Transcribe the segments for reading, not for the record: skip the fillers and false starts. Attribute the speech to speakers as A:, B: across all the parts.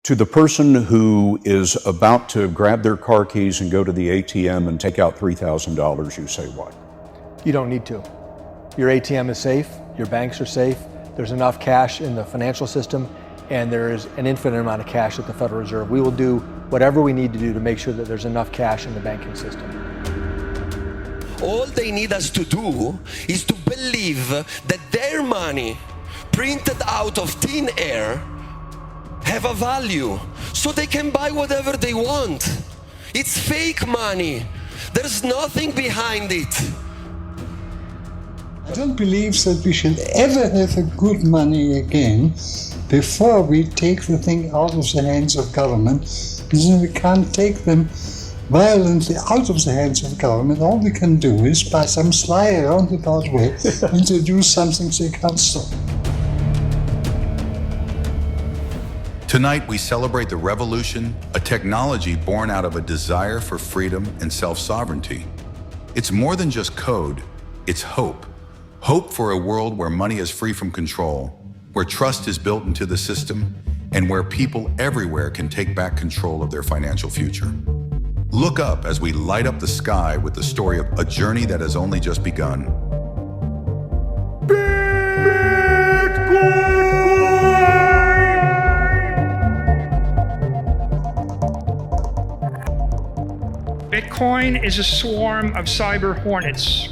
A: To the person who is about to grab their car keys and go to the ATM and take out $3,000, you say what?
B: You don't need to. Your ATM is safe, your banks are safe, there's enough cash in the financial system, and there is an infinite amount of cash at the Federal Reserve. We will do whatever we need to do to make sure that there's enough cash in the banking system.
C: All they need us to do is to believe that their money, printed out of thin air, have a value, so they can buy whatever they want. It's fake money. There's nothing behind it.
D: I don't believe that we should ever have a good money again before we take the thing out of the hands of government. And we can't take them violently out of the hands of government. All we can do is, by some sly roundabout way, introduce something they can't stop.
E: Tonight, we celebrate the revolution, a technology born out of a desire for freedom and self-sovereignty. It's more than just code, it's hope. Hope for a world where money is free from control, where trust is built into the system, and where people everywhere can take back control of their financial future. Look up as we light up the sky with the story of a journey that has only just begun.
F: Bitcoin is a swarm of cyber hornets,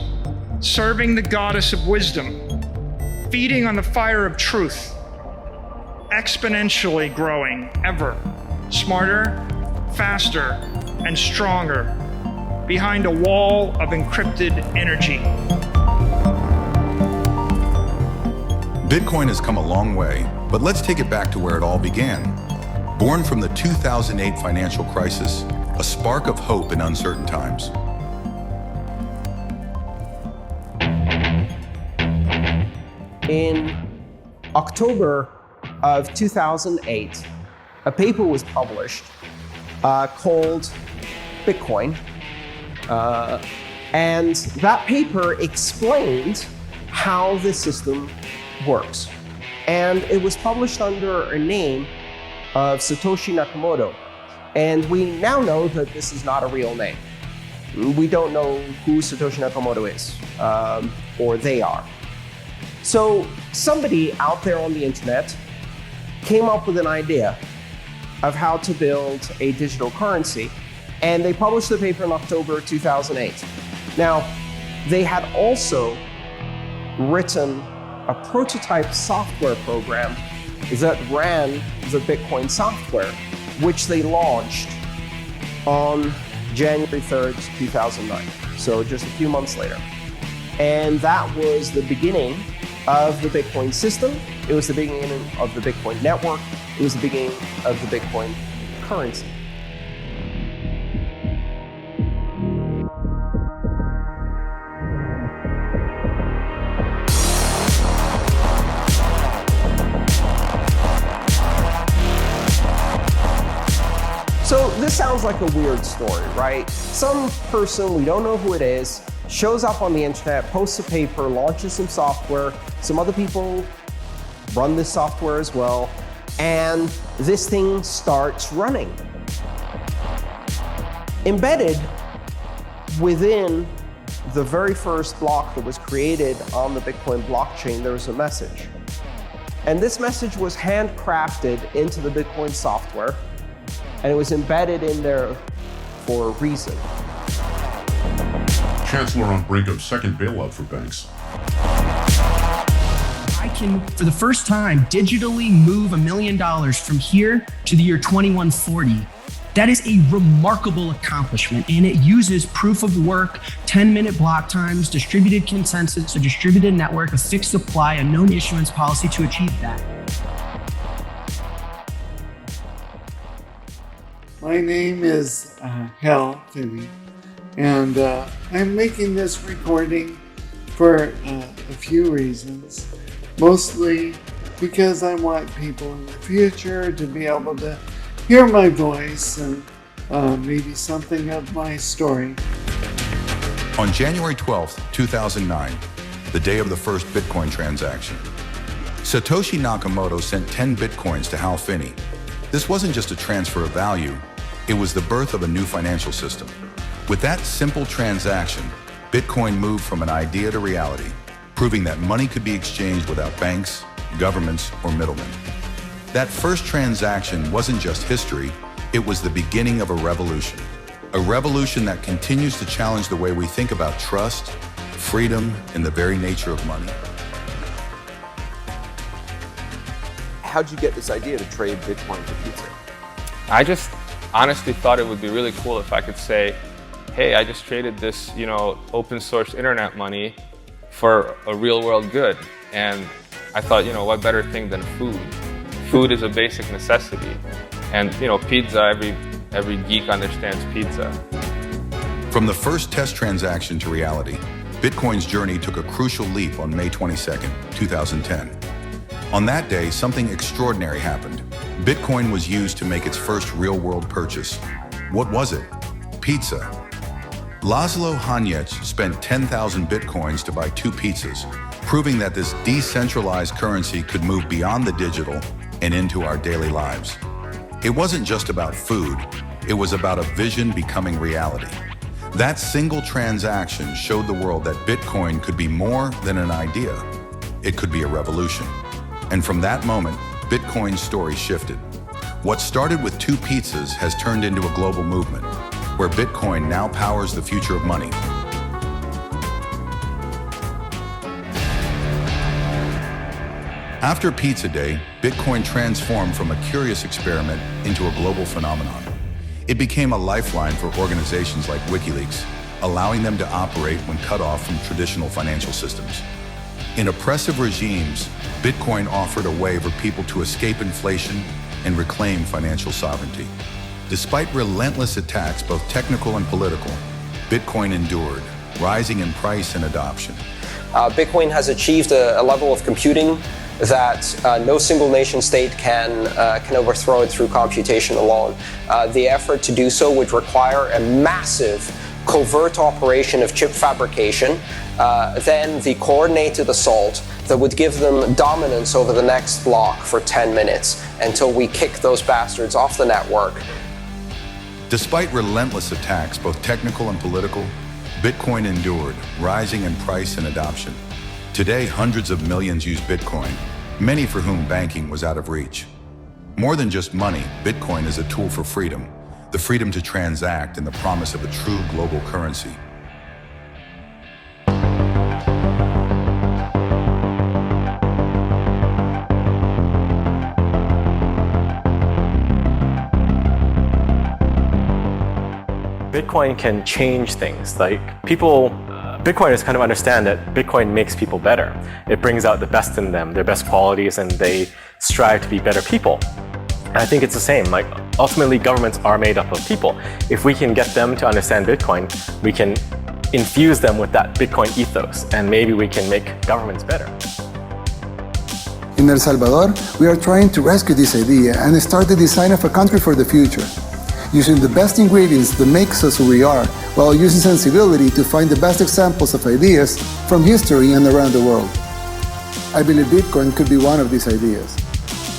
F: serving the goddess of wisdom, feeding on the fire of truth, exponentially growing ever smarter, faster, and stronger behind a wall of encrypted energy.
E: Bitcoin has come a long way, but let's take it back to where it all began. Born from the 2008 financial crisis, a spark of hope in uncertain times.
G: In October of 2008, a paper was published called Bitcoin, and that paper explained how the system works. And it was published under a name of Satoshi Nakamoto. And we now know that this is not a real name. We don't know who Satoshi Nakamoto is, or they are. So somebody out there on the internet came up with an idea of how to build a digital currency, and they published the paper in October 2008. Now, they had also written a prototype software program that ran the Bitcoin software, which they launched on January 3rd, 2009. So just a few months later. And that was the beginning of the Bitcoin system. It was the beginning of the Bitcoin network. It was the beginning of the Bitcoin currency. So this sounds like a weird story, right? Some person, we don't know who it is, shows up on the internet, posts a paper, launches some software, some other people run this software as well, and this thing starts running. Embedded within the very first block that was created on the Bitcoin blockchain, there was a message. And this message was handcrafted into the Bitcoin software, and it was embedded in there for a reason.
H: Chancellor on brink of second bailout for banks.
I: I can, for the first time, digitally move $1 million from here to the year 2140. That is a remarkable accomplishment, and it uses proof of work, 10-minute block times, distributed consensus, a distributed network, a fixed supply, a known issuance policy to achieve that.
J: My name is Hal Finney, and I'm making this recording for a few reasons. Mostly because I want people in the future to be able to hear my voice and maybe something of my story.
E: On January 12th, 2009, the day of the first Bitcoin transaction, Satoshi Nakamoto sent 10 Bitcoins to Hal Finney, This wasn't just a transfer of value, it was the birth of a new financial system. With that simple transaction, Bitcoin moved from an idea to reality, proving that money could be exchanged without banks, governments, or middlemen. That first transaction wasn't just history, it was the beginning of a revolution. A revolution that continues to challenge the way we think about trust, freedom, and the very nature of money.
K: How'd you get this idea to trade Bitcoin for pizza?
L: I just honestly thought it would be really cool if I could say, hey, I just traded this, open source internet money for a real world good. And I thought, what better thing than food? Food is a basic necessity. And, pizza, every geek understands pizza.
E: From the first test transaction to reality, Bitcoin's journey took a crucial leap on May 22nd, 2010. On that day, something extraordinary happened. Bitcoin was used to make its first real-world purchase. What was it? Pizza. Laszlo Hanyecz spent 10,000 Bitcoins to buy 2 pizzas, proving that this decentralized currency could move beyond the digital and into our daily lives. It wasn't just about food, it was about a vision becoming reality. That single transaction showed the world that Bitcoin could be more than an idea. It could be a revolution. And from that moment, Bitcoin's story shifted. What started with 2 pizzas has turned into a global movement, where Bitcoin now powers the future of money. After Pizza Day, Bitcoin transformed from a curious experiment into a global phenomenon. It became a lifeline for organizations like WikiLeaks, allowing them to operate when cut off from traditional financial systems. In oppressive regimes, Bitcoin offered a way for people to escape inflation and reclaim financial sovereignty. Despite relentless attacks, both technical and political, Bitcoin endured, rising in price and adoption.
G: Bitcoin has achieved a level of computing that no single nation state can overthrow it through computation alone. The effort to do so would require a massive covert operation of chip fabrication, then the coordinated assault that would give them dominance over the next block for 10 minutes until we kick those bastards off the network.
E: Despite relentless attacks, both technical and political, Bitcoin endured, rising in price and adoption. Today, hundreds of millions use Bitcoin, many for whom banking was out of reach. More than just money, Bitcoin is a tool for freedom, the freedom to transact and the promise of a true global currency.
M: Bitcoin can change things. Like Bitcoiners kind of understand that Bitcoin makes people better. It brings out the best in them, their best qualities, and they strive to be better people. And I think it's the same. Like ultimately, governments are made up of people. If we can get them to understand Bitcoin, we can infuse them with that Bitcoin ethos, and maybe we can make governments better.
N: In El Salvador, we are trying to rescue this idea and start the design of a country for the future, using the best ingredients that makes us who we are, while using sensibility to find the best examples of ideas from history and around the world. I believe Bitcoin could be one of these ideas.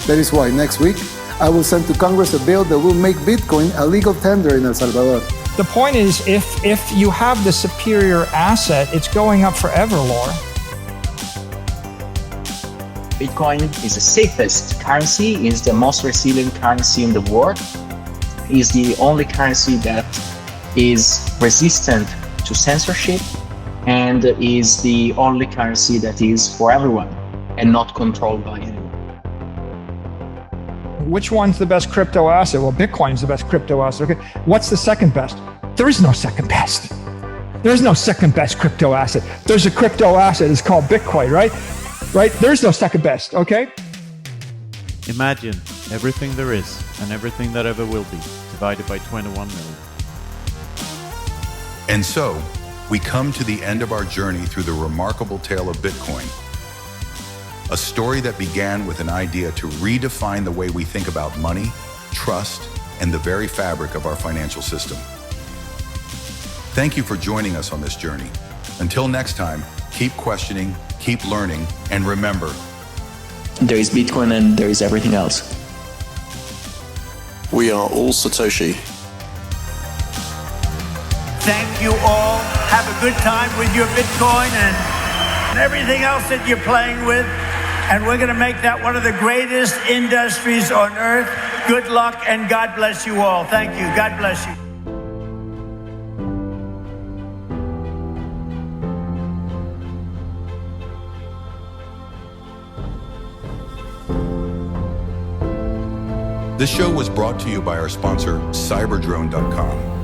N: That is why next week, I will send to Congress a bill that will make Bitcoin a legal tender in El Salvador.
F: The point is, if you have the superior asset, it's going up forever, Laura.
O: Bitcoin is the safest currency, is the most resilient currency in the world, is the only currency that is resistant to censorship, and is the only currency that is for everyone and not controlled by anyone.
F: Which one's the best crypto asset? Well, Bitcoin's the best crypto asset. Okay, what's the second best? There is no second best. There is no second best crypto asset. There's a crypto asset, it's called Bitcoin, right? Right? There's no second best, okay?
P: Imagine everything there is and everything that ever will be divided by 21 million.
E: And so, we come to the end of our journey through the remarkable tale of Bitcoin. A story that began with an idea to redefine the way we think about money, trust, and the very fabric of our financial system. Thank you for joining us on this journey. Until next time, keep questioning, keep learning, and remember,
O: There is Bitcoin and there is everything else.
Q: We are all Satoshi.
R: Thank you all. Have a good time with your Bitcoin and everything else that you're playing with. And we're going to make that one of the greatest industries on earth. Good luck and God bless you all. Thank you. God bless you.
E: This show was brought to you by our sponsor, Cyberdrone.com.